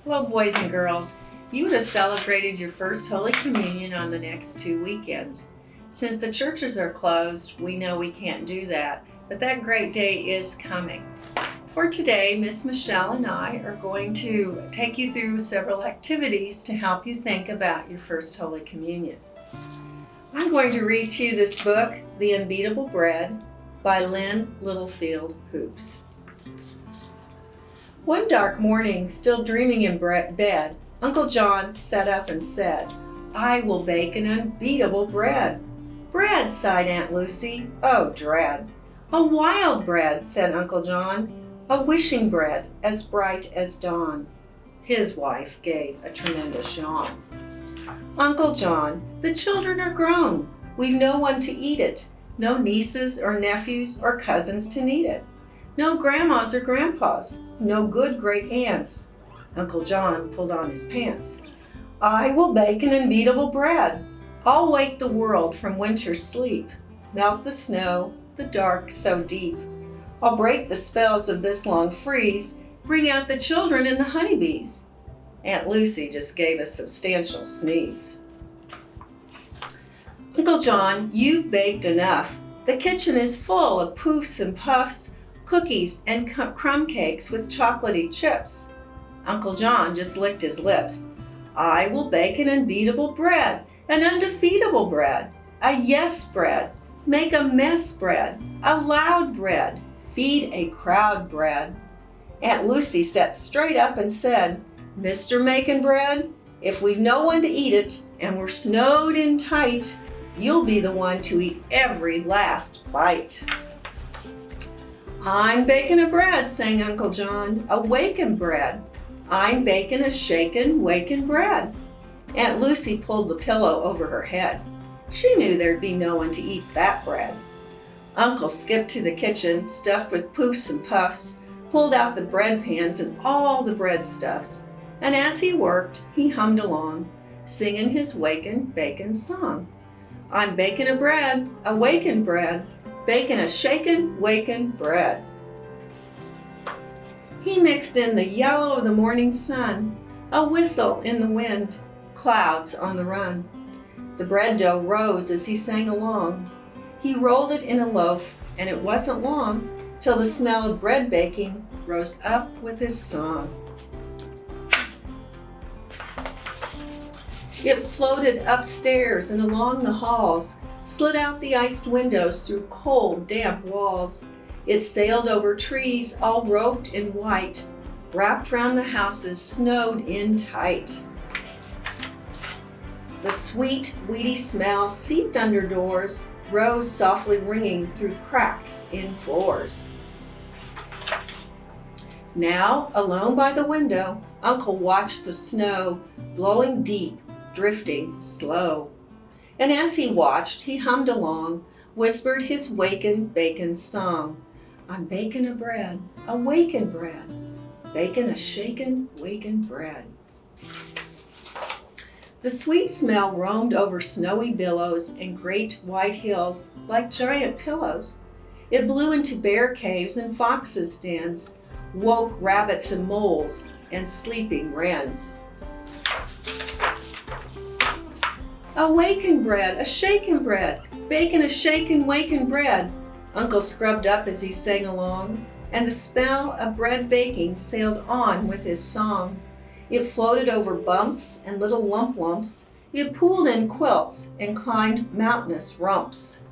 Hello, boys and girls. You would have celebrated your first Holy Communion on the next 2 weekends. Since the churches are closed, we know we can't do that, but that great day is coming. For today, Miss Michele and I are going to take you through several activities to help you think about your first Holy Communion. I'm going to read to you this book, The Unbeatable Bread, by Lynn Littlefield Hoops. One dark morning, still dreaming in bed, Uncle John sat up and said, "I will bake an unbeatable bread." "Bread," sighed Aunt Lucy. "Oh, dread." "A wild bread," said Uncle John. "A wishing bread, as bright as dawn." His wife gave a tremendous yawn. "Uncle John, the children are grown. We've no one to eat it. No nieces or nephews or cousins to need it. No grandmas or grandpas. No good great aunts." Uncle John pulled on his pants. "I will bake an unbeatable bread. I'll wake the world from winter's sleep, melt the snow, the dark so deep. I'll break the spells of this long freeze, bring out the children and the honeybees." Aunt Lucy just gave a substantial sneeze. "Uncle John, you've baked enough. The kitchen is full of poofs and puffs, cookies and crumb cakes with chocolatey chips." Uncle John just licked his lips. "I will bake an unbeatable bread, an undefeatable bread, a yes bread, make a mess bread, a loud bread, feed a crowd bread." Aunt Lucy sat straight up and said, "Mr. Makin' Bread, if we've no one to eat it and we're snowed in tight, you'll be the one to eat every last bite." "I'm baking a bread," sang Uncle John, "a wakin' bread. I'm baking a shakin', wakin' bread." Aunt Lucy pulled the pillow over her head. She knew there'd be no one to eat that bread. Uncle skipped to the kitchen, stuffed with poofs and puffs, pulled out the bread pans and all the bread stuffs. And as he worked, he hummed along, singing his wakin', bakin' song. "I'm baking a bread, a wakin' bread, baking a shakin', wakin' bread." He mixed in the yellow of the morning sun, a whistle in the wind, clouds on the run. The bread dough rose as he sang along. He rolled it in a loaf, and it wasn't long till the smell of bread baking rose up with his song. It floated upstairs and along the halls, slid out the iced windows through cold, damp walls. It sailed over trees all robed in white, wrapped round the houses, snowed in tight. The sweet, weedy smell seeped under doors, rose softly ringing through cracks in floors. Now, alone by the window, Uncle watched the snow blowing deep, drifting slow. And as he watched, he hummed along, whispered his wakin' bakin' song. "I'm bakin' a bread, a wakin' bread, bakin' a shakin', wakin' bread." The sweet smell roamed over snowy billows and great white hills like giant pillows. It blew into bear caves and foxes' dens, woke rabbits and moles and sleeping wrens. "A wakin' bread, a shakin' bread, bakin' a shakin', wakin' bread." Uncle scrubbed up as he sang along, and the smell of bread baking sailed on with his song. It floated over bumps and little lumps. It pooled in quilts and climbed mountainous rumps.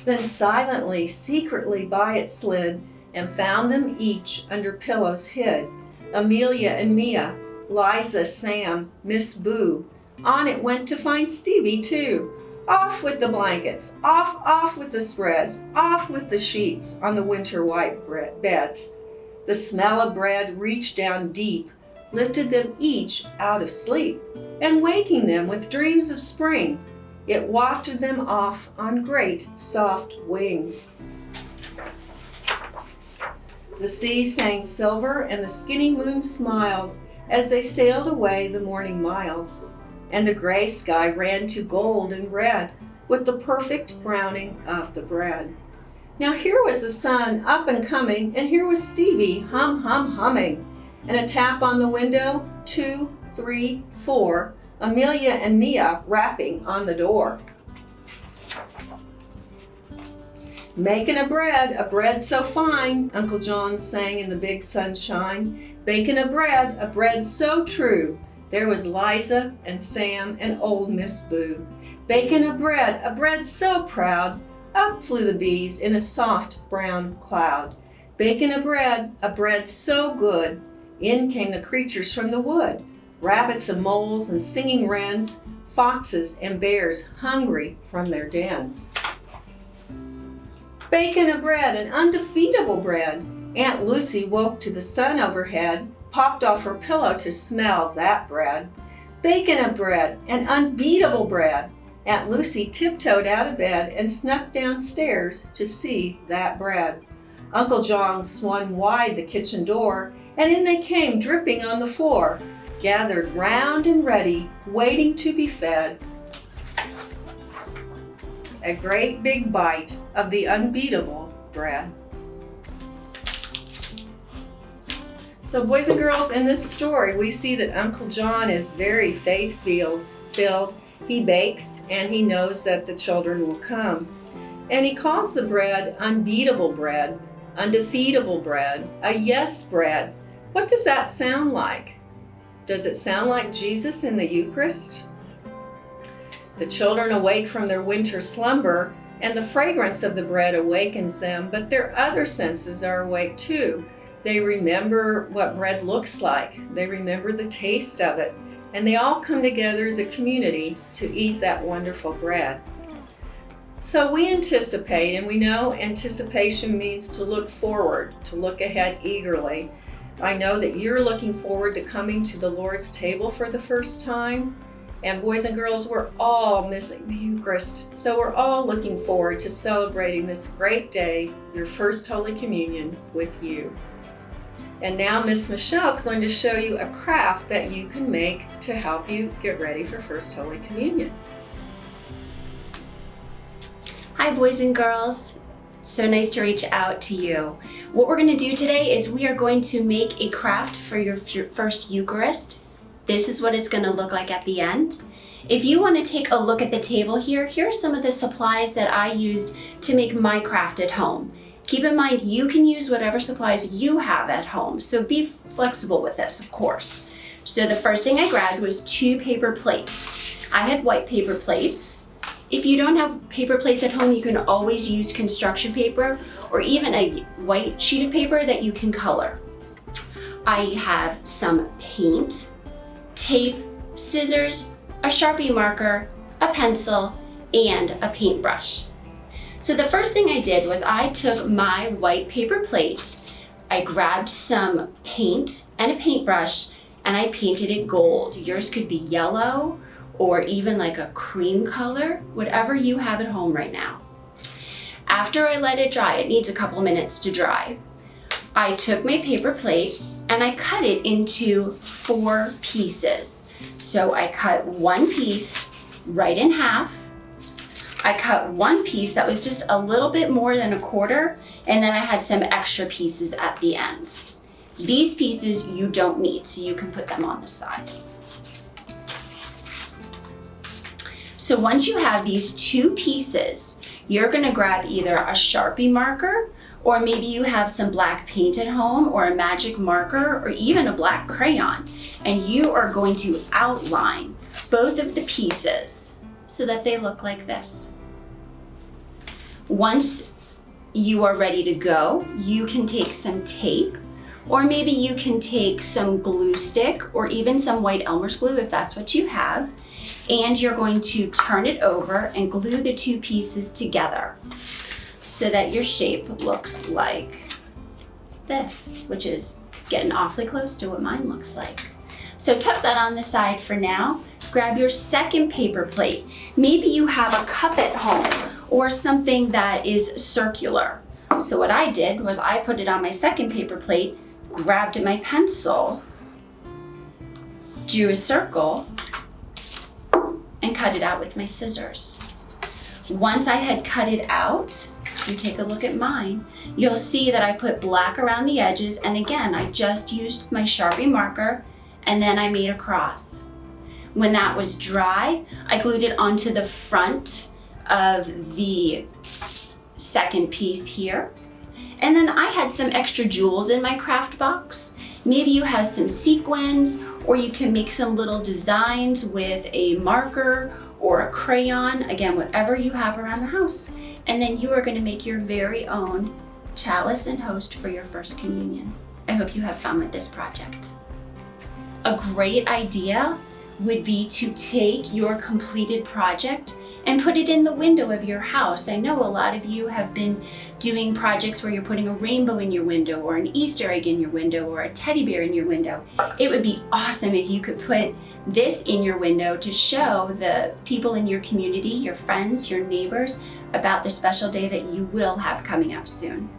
Then silently, secretly by it slid, and found them each under pillows hid. Amelia and Mia, Liza, Sam, Miss Boo. On it went to find Stevie too. Off with the blankets, off with the spreads, off with the sheets on the winter white beds. The smell of bread reached down deep, lifted them each out of sleep, and waking them with dreams of spring, it wafted them off on great soft wings. The sea sang silver and the skinny moon smiled as they sailed away the morning miles. And the gray sky ran to gold and red with the perfect browning of the bread. Now here was the sun up and coming, and here was Stevie humming. and a tap on the window, 2, 3, 4, Amelia and Mia rapping on the door. Making a bread so fine, Uncle John sang in the big sunshine. Baking a bread so true. There was Liza and Sam and old Miss Boo. Baking a bread so proud. Up flew the bees in a soft brown cloud. Baking a bread so good. In came the creatures from the wood. Rabbits and moles and singing wrens, foxes and bears hungry from their dens. Baking a bread, an undefeatable bread. Aunt Lucy woke to the sun overhead, popped off her pillow to smell that bread. Baking a bread, an unbeatable bread. Aunt Lucy tiptoed out of bed and snuck downstairs to see that bread. Uncle John swung wide the kitchen door, and in they came dripping on the floor, gathered round and ready, waiting to be fed. A great big bite of the unbeatable bread. So boys and girls, in this story, we see that Uncle John is very faith-filled. He bakes and he knows that the children will come. And he calls the bread unbeatable bread, undefeatable bread, a yes bread. What does that sound like? Does it sound like Jesus in the Eucharist? The children awake from their winter slumber, and the fragrance of the bread awakens them, but their other senses are awake too. They remember what bread looks like. They remember the taste of it, and they all come together as a community to eat that wonderful bread. So we anticipate, and we know anticipation means to look forward, to look ahead eagerly. I know that you're looking forward to coming to the Lord's table for the first time. And boys and girls, we're all missing the Eucharist. So we're all looking forward to celebrating this great day, your first Holy Communion, with you. And now Miss Michele is going to show you a craft that you can make to help you get ready for First Holy Communion. Hi boys and girls, so nice to reach out to you. What we're going to do today is we are going to make a craft for your first Eucharist. This is what it's going to look like at the end. If you want to take a look at the table here are some of the supplies that I used to make my craft at home. Keep in mind you can use whatever supplies you have at home, so be flexible with this, of course. So the first thing I grabbed was 2 paper plates. I had white paper plates. If you don't have paper plates at home, you can always use construction paper or even a white sheet of paper that you can color. I have some paint, tape, scissors, a Sharpie marker, a pencil, and a paintbrush. So the first thing I did was I took my white paper plate, I grabbed some paint and a paintbrush, and I painted it gold. Yours could be yellow or even like a cream color, whatever you have at home right now. After I let it dry, it needs a couple minutes to dry, I took my paper plate and I cut it into 4 pieces. So I cut one piece right in half. I cut one piece that was just a little bit more than a quarter, and then I had some extra pieces at the end. These pieces you don't need, so you can put them on the side. So once you have these 2 pieces, you're gonna grab either a Sharpie marker, or maybe you have some black paint at home, or a magic marker, or even a black crayon, and you are going to outline both of the pieces so that they look like this. Once you are ready to go, you can take some tape, or maybe you can take some glue stick, or even some white Elmer's glue if that's what you have, and you're going to turn it over and glue the 2 pieces together so that your shape looks like this, which is getting awfully close to what mine looks like. So tuck that on the side for now. Grab your second paper plate. Maybe you have a cup at home or something that is circular. So what I did was I put it on my second paper plate, grabbed my pencil, drew a circle, and cut it out with my scissors. Once I had cut it out, if you take a look at mine, you'll see that I put black around the edges, and again, I just used my Sharpie marker and then I made a cross. When that was dry, I glued it onto the front of the second piece here. And then I had some extra jewels in my craft box. Maybe you have some sequins, or you can make some little designs with a marker or a crayon, again, whatever you have around the house. And then you are going to make your very own chalice and host for your first communion. I hope you have fun with this project. A great idea would be to take your completed project and put it in the window of your house. I know a lot of you have been doing projects where you're putting a rainbow in your window, or an Easter egg in your window, or a teddy bear in your window. It would be awesome if you could put this in your window to show the people in your community, your friends, your neighbors, about the special day that you will have coming up soon.